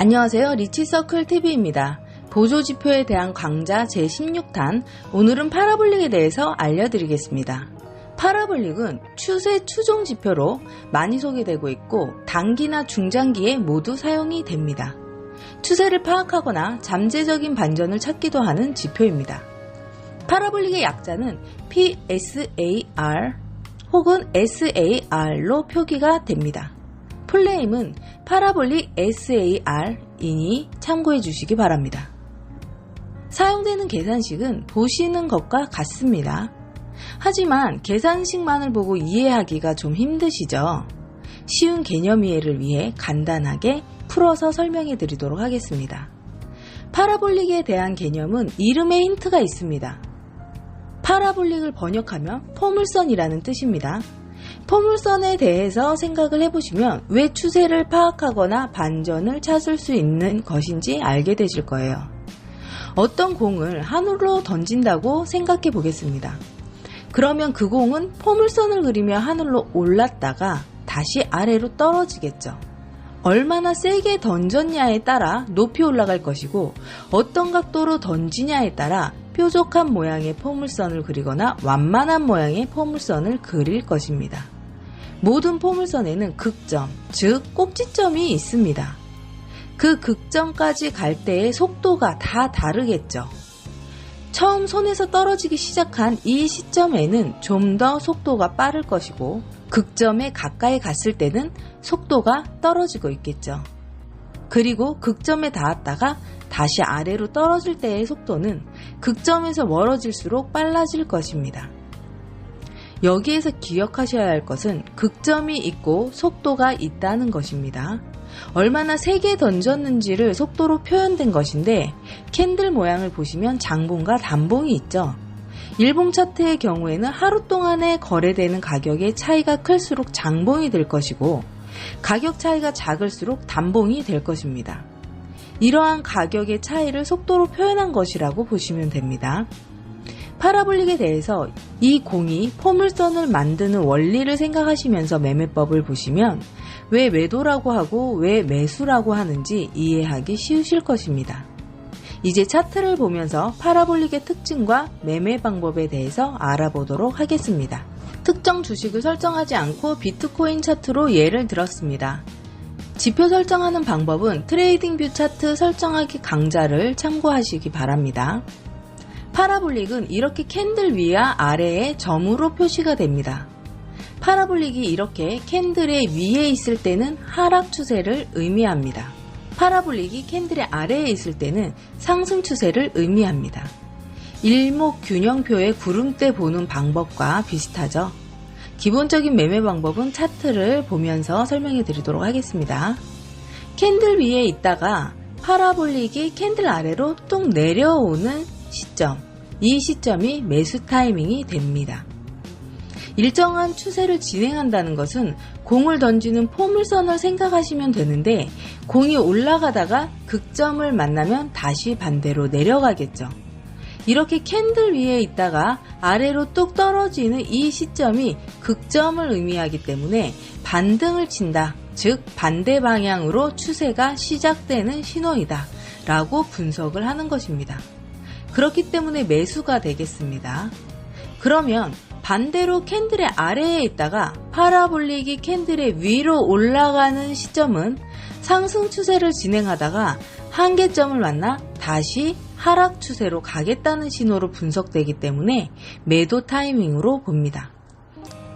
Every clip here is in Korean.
안녕하세요. 리치서클TV입니다. 보조지표에 대한 강좌 제16탄, 오늘은 파라볼릭에 대해서 알려드리겠습니다. 파라볼릭은 추세 추종 지표로 많이 소개되고 있고 단기나 중장기에 모두 사용이 됩니다. 추세를 파악하거나 잠재적인 반전을 찾기도 하는 지표입니다. 파라볼릭의 약자는 PSAR 혹은 SAR로 표기가 됩니다. 풀네임은 파라볼릭 SAR이니 참고해 주시기 바랍니다. 사용되는 계산식은 보시는 것과 같습니다. 하지만 계산식만을 보고 이해하기가 좀 힘드시죠? 쉬운 개념 이해를 위해 간단하게 풀어서 설명해 드리도록 하겠습니다. 파라볼릭에 대한 개념은 이름에 힌트가 있습니다. 파라볼릭을 번역하면 포물선이라는 뜻입니다. 포물선에 대해서 생각을 해보시면 왜 추세를 파악하거나 반전을 찾을 수 있는 것인지 알게 되실 거예요. 어떤 공을 하늘로 던진다고 생각해 보겠습니다. 그러면 그 공은 포물선을 그리며 하늘로 올랐다가 다시 아래로 떨어지겠죠. 얼마나 세게 던졌냐에 따라 높이 올라갈 것이고 어떤 각도로 던지냐에 따라 뾰족한 모양의 포물선을 그리거나 완만한 모양의 포물선을 그릴 것입니다. 모든 포물선에는 극점, 즉 꼭지점이 있습니다. 그 극점까지 갈 때의 속도가 다 다르겠죠. 처음 손에서 떨어지기 시작한 이 시점에는 좀 더 속도가 빠를 것이고 극점에 가까이 갔을 때는 속도가 떨어지고 있겠죠. 그리고 극점에 닿았다가 다시 아래로 떨어질 때의 속도는 극점에서 멀어질수록 빨라질 것입니다. 여기에서 기억하셔야 할 것은 극점이 있고 속도가 있다는 것입니다. 얼마나 세게 던졌는지를 속도로 표현된 것인데 캔들 모양을 보시면 장봉과 단봉이 있죠. 일봉 차트의 경우에는 하루 동안에 거래되는 가격의 차이가 클수록 장봉이 될 것이고 가격 차이가 작을수록 단봉이 될 것입니다. 이러한 가격의 차이를 속도로 표현한 것이라고 보시면 됩니다. 파라볼릭에 대해서 이 공이 포물선을 만드는 원리를 생각하시면서 매매법을 보시면 왜 매도라고 하고 왜 매수라고 하는지 이해하기 쉬우실 것입니다. 이제 차트를 보면서 파라볼릭의 특징과 매매 방법에 대해서 알아보도록 하겠습니다. 특정 주식을 설정하지 않고 비트코인 차트로 예를 들었습니다. 지표 설정하는 방법은 트레이딩뷰 차트 설정하기 강좌를 참고하시기 바랍니다. 파라볼릭은 이렇게 캔들 위와 아래에 점으로 표시가 됩니다. 파라볼릭이 이렇게 캔들의 위에 있을 때는 하락 추세를 의미합니다. 파라볼릭이 캔들의 아래에 있을 때는 상승 추세를 의미합니다. 일목균형표의 구름대 보는 방법과 비슷하죠. 기본적인 매매 방법은 차트를 보면서 설명해 드리도록 하겠습니다. 캔들 위에 있다가 파라볼릭이 캔들 아래로 뚝 내려오는 시점, 이 시점이 매수 타이밍이 됩니다. 일정한 추세를 진행한다는 것은 공을 던지는 포물선을 생각하시면 되는데 공이 올라가다가 극점을 만나면 다시 반대로 내려가겠죠. 이렇게 캔들 위에 있다가 아래로 뚝 떨어지는 이 시점이 극점을 의미하기 때문에 반등을 친다, 즉 반대 방향으로 추세가 시작되는 신호이다 라고 분석을 하는 것입니다. 그렇기 때문에 매수가 되겠습니다. 그러면 반대로 캔들의 아래에 있다가 파라볼릭이 캔들의 위로 올라가는 시점은 상승 추세를 진행하다가 한계점을 만나 다시 하락 추세로 가겠다는 신호로 분석되기 때문에 매도 타이밍으로 봅니다.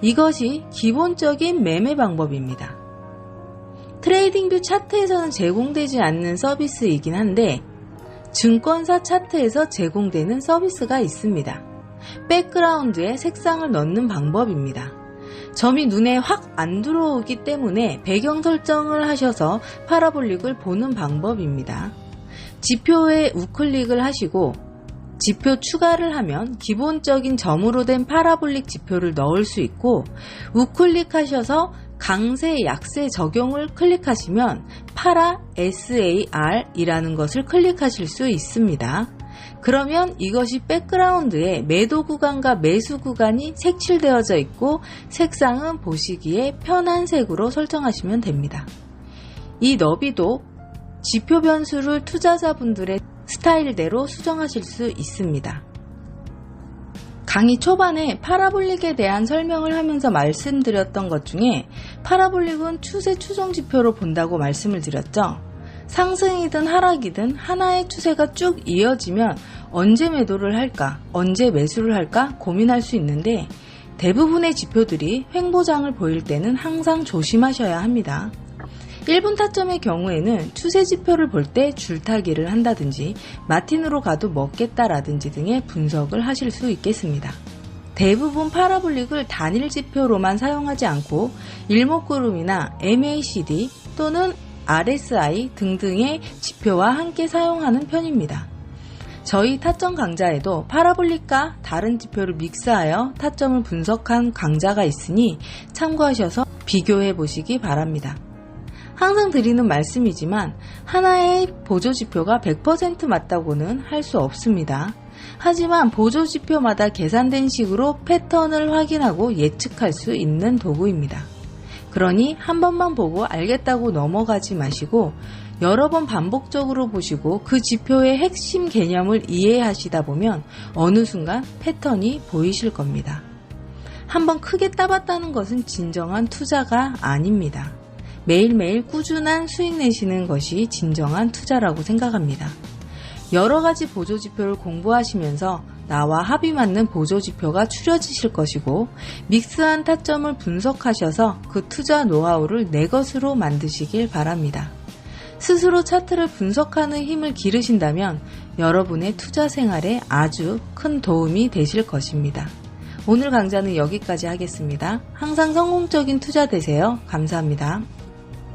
이것이 기본적인 매매 방법입니다. 트레이딩뷰 차트에서는 제공되지 않는 서비스이긴 한데 증권사 차트에서 제공되는 서비스가 있습니다. 백그라운드에 색상을 넣는 방법입니다. 점이 눈에 확 안 들어오기 때문에 배경 설정을 하셔서 파라볼릭을 보는 방법입니다. 지표에 우클릭을 하시고 지표 추가를 하면 기본적인 점으로 된 파라볼릭 지표를 넣을 수 있고 우클릭하셔서 강세, 약세 적용을 클릭하시면 파라 SAR이라는 것을 클릭하실 수 있습니다. 그러면 이것이 백그라운드에 매도 구간과 매수 구간이 색칠되어져 있고 색상은 보시기에 편한 색으로 설정하시면 됩니다. 이 너비도 지표 변수를 투자자분들의 스타일대로 수정하실 수 있습니다. 강의 초반에 파라볼릭에 대한 설명을 하면서 말씀드렸던 것 중에 파라볼릭은 추세 추종 지표로 본다고 말씀을 드렸죠. 상승이든 하락이든 하나의 추세가 쭉 이어지면 언제 매도를 할까, 언제 매수를 할까 고민할 수 있는데 대부분의 지표들이 횡보장을 보일 때는 항상 조심하셔야 합니다. 1분 타점의 경우에는 추세 지표를 볼 때 줄타기를 한다든지 마틴으로 가도 먹겠다라든지 등의 분석을 하실 수 있겠습니다. 대부분 파라볼릭을 단일 지표로만 사용하지 않고 일목구름이나 MACD 또는 RSI 등등의 지표와 함께 사용하는 편입니다. 저희 타점 강좌에도 파라볼릭과 다른 지표를 믹스하여 타점을 분석한 강좌가 있으니 참고하셔서 비교해 보시기 바랍니다. 항상 드리는 말씀이지만 하나의 보조지표가 100% 맞다고는 할 수 없습니다. 하지만 보조지표마다 계산된 식으로 패턴을 확인하고 예측할 수 있는 도구입니다. 그러니 한 번만 보고 알겠다고 넘어가지 마시고 여러 번 반복적으로 보시고 그 지표의 핵심 개념을 이해하시다 보면 어느 순간 패턴이 보이실 겁니다. 한번 크게 따봤다는 것은 진정한 투자가 아닙니다. 매일매일 꾸준한 수익 내시는 것이 진정한 투자라고 생각합니다. 여러 가지 보조지표를 공부하시면서 나와 합이 맞는 보조지표가 추려지실 것이고 믹스한 타점을 분석하셔서 그 투자 노하우를 내 것으로 만드시길 바랍니다. 스스로 차트를 분석하는 힘을 기르신다면 여러분의 투자 생활에 아주 큰 도움이 되실 것입니다. 오늘 강좌는 여기까지 하겠습니다. 항상 성공적인 투자 되세요. 감사합니다.